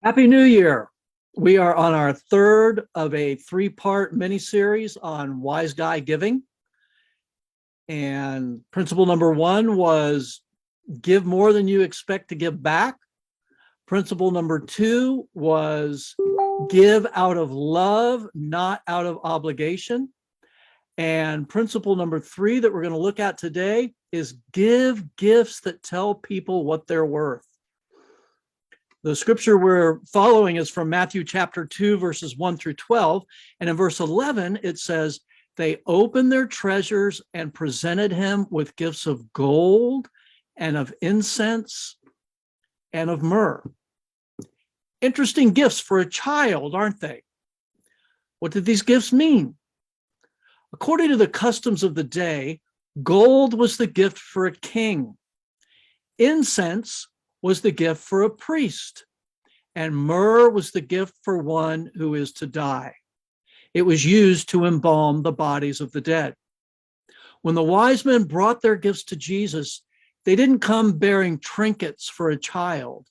Happy New Year. We are on our third of a three-part mini-series on wise guy giving. And principle number one was give more than you expect to give back. Principle number two was give out of love, not out of obligation. And principle number three that we're going to look at today is give gifts that tell people what they're worth. The scripture we're following is from Matthew chapter 2, verses 1 through 12. And in verse 11, it says, they opened their treasures and presented him with gifts of gold and of incense and of myrrh. Interesting gifts for a child, aren't they? What did these gifts mean? According to the customs of the day, gold was the gift for a king. Incense was the gift for a priest, and myrrh was the gift for one who is to die. It was used to embalm the bodies of the dead. When the wise men brought their gifts to Jesus, they didn't come bearing trinkets for a child.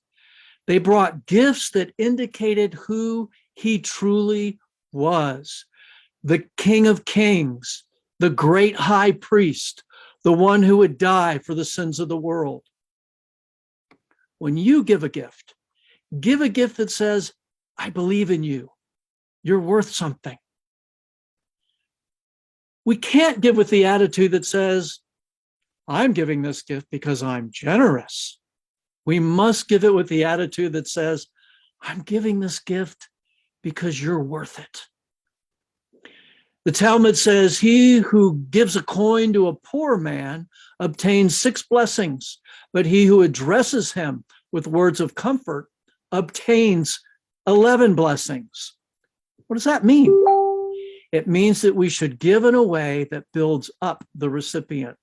They brought gifts that indicated who he truly was, the King of Kings, the great high priest, the one who would die for the sins of the world. When you give a gift that says, I believe in you. You're worth something. We can't give with the attitude that says, I'm giving this gift because I'm generous. We must give it with the attitude that says, I'm giving this gift because you're worth it. The Talmud says, he who gives a coin to a poor man obtains 6 blessings, but he who addresses him with words of comfort obtains 11 blessings. What does that mean? It means that we should give in a way that builds up the recipient.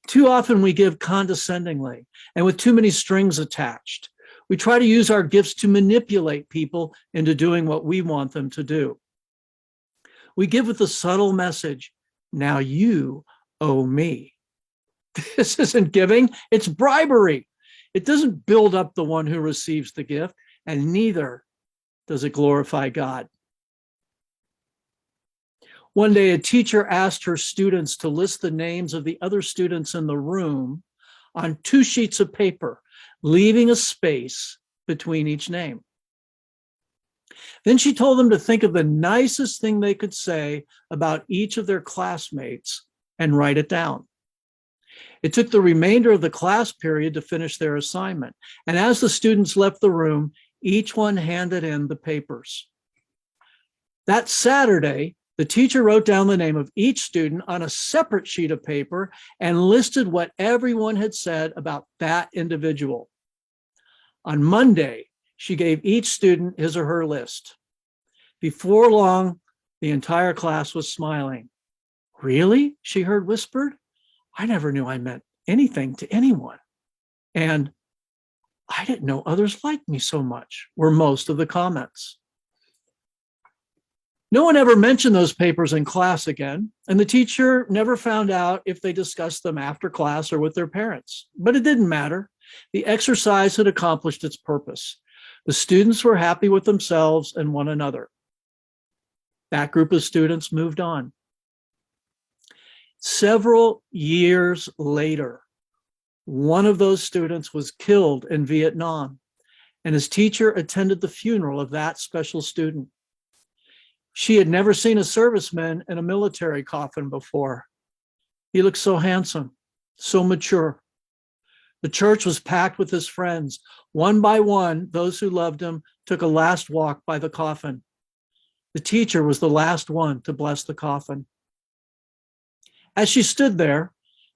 Too often we give condescendingly and with too many strings attached. We try to use our gifts to manipulate people into doing what we want them to do. We give with the subtle message, now you owe me. This isn't giving, it's bribery. It doesn't build up the one who receives the gift, and neither does it glorify God. One day, a teacher asked her students to list the names of the other students in the room on 2 sheets of paper, leaving a space between each name. Then she told them to think of the nicest thing they could say about each of their classmates and write it down. It took the remainder of the class period to finish their assignment. And as the students left the room, each one handed in the papers. That Saturday, the teacher wrote down the name of each student on a separate sheet of paper and listed what everyone had said about that individual. On Monday, she gave each student his or her list. Before long, the entire class was smiling. Really? She heard whispered. I never knew I meant anything to anyone. And I didn't know others liked me so much, were most of the comments. No one ever mentioned those papers in class again, and the teacher never found out if they discussed them after class or with their parents. But it didn't matter. The exercise had accomplished its purpose. The students were happy with themselves and one another. That group of students moved on. Several years later, one of those students was killed in Vietnam, and his teacher attended the funeral of that special student. She had never seen a serviceman in a military coffin before. He looked so handsome, so mature. The church was packed with his friends. One by one, those who loved him took a last walk by the coffin. The teacher was the last one to bless the coffin. As she stood there,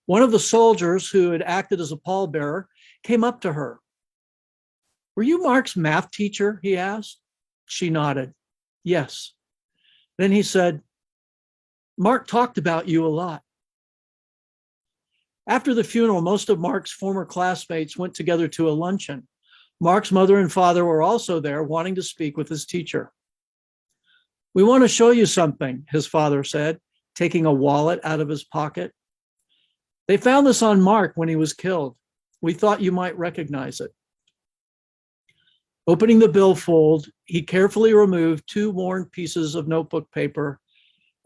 one of the soldiers who had acted as a pallbearer came up to her. Were you Mark's math teacher? He asked. She nodded. Yes. Then he said, Mark talked about you a lot. After the funeral, most of Mark's former classmates went together to a luncheon. Mark's mother and father were also there, wanting to speak with his teacher. We want to show you something, his father said, taking a wallet out of his pocket. They found this on Mark when he was killed. We thought you might recognize it. Opening the billfold, he carefully removed 2 worn pieces of notebook paper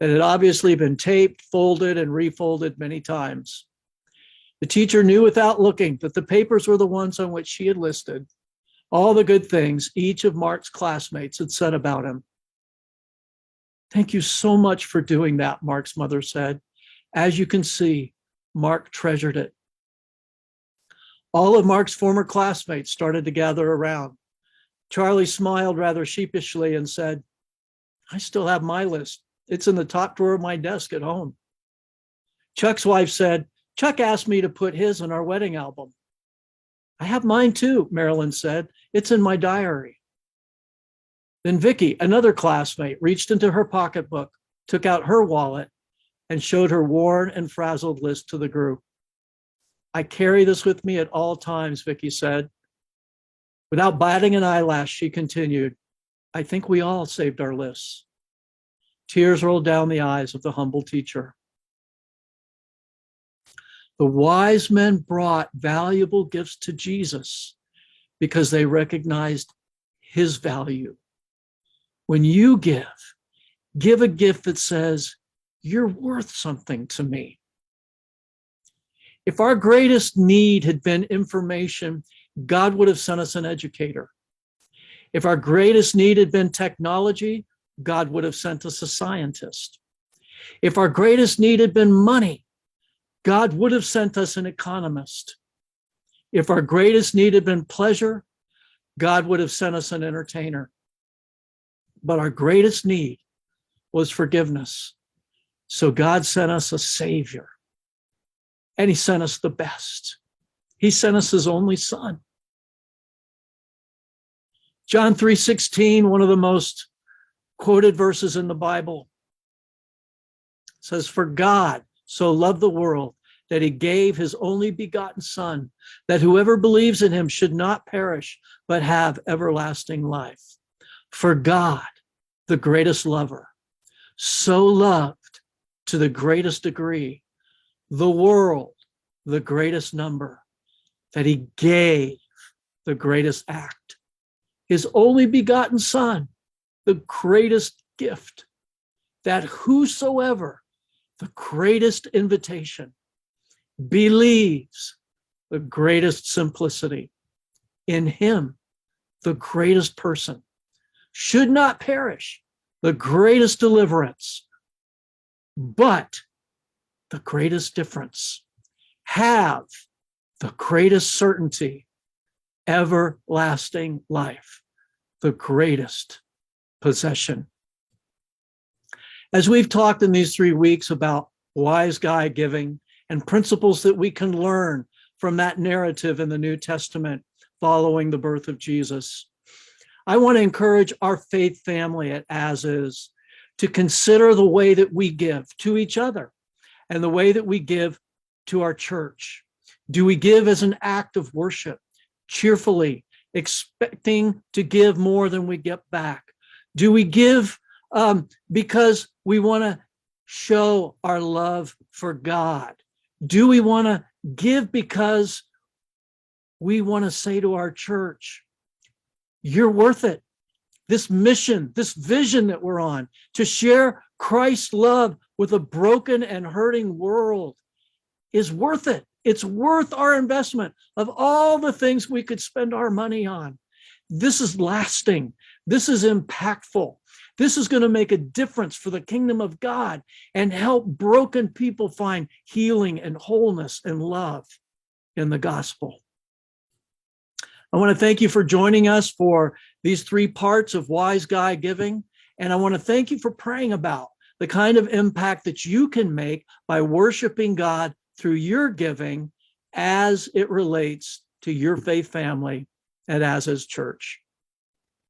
that had obviously been taped, folded, and refolded many times. The teacher knew without looking that the papers were the ones on which she had listed all the good things each of Mark's classmates had said about him. "Thank you so much for doing that," Mark's mother said. As you can see, Mark treasured it. All of Mark's former classmates started to gather around. Charlie smiled rather sheepishly and said, "I still have my list. It's in the top drawer of my desk at home." Chuck's wife said, "Chuck asked me to put his in our wedding album." "I have mine too," Marilyn said. "It's in my diary." Then Vicky, another classmate, reached into her pocketbook, took out her wallet, and showed her worn and frazzled list to the group. "I carry this with me at all times," Vicky said. Without batting an eyelash, she continued, "I think we all saved our lists." Tears rolled down the eyes of the humble teacher. The wise men brought valuable gifts to Jesus because they recognized his value. When you give a gift that says, "You're worth something to me." If our greatest need had been information, God would have sent us an educator. If our greatest need had been technology, God would have sent us a scientist. If our greatest need had been money, God would have sent us an economist. If our greatest need had been pleasure, God would have sent us an entertainer. But our greatest need was forgiveness. So God sent us a Savior. And he sent us the best. He sent us his only son. John 3:16, one of the most quoted verses in the Bible, says, "For God so loved the world that he gave his only begotten son, that whoever believes in him should not perish, but have everlasting life." For God, the greatest lover, so loved to the greatest degree the world, the greatest number, that he gave the greatest act, his only begotten son, the greatest gift, that whosoever, the greatest invitation, believes, the greatest simplicity, in him, the greatest person, should not perish, the greatest deliverance, but the greatest difference, have the greatest certainty, everlasting life, the greatest possession. As we've talked in these 3 weeks about wise guy giving and principles that we can learn from that narrative in the New Testament following the birth of Jesus, I want to encourage our faith family at As Is to consider the way that we give to each other and the way that we give to our church. Do we give as an act of worship, cheerfully, expecting to give more than we get back? Do we give because we want to show our love for God? Do we want to give because we want to say to our church, "You're worth it"? This mission, this vision that we're on to share Christ's love with a broken and hurting world is worth it. It's worth our investment of all the things we could spend our money on. This is lasting. This is impactful. This is going to make a difference for the kingdom of God and help broken people find healing and wholeness and love in the gospel. I want to thank you for joining us for these 3 parts of Wise Guy Giving. And I want to thank you for praying about the kind of impact that you can make by worshiping God through your giving as it relates to your faith family at As Is Church.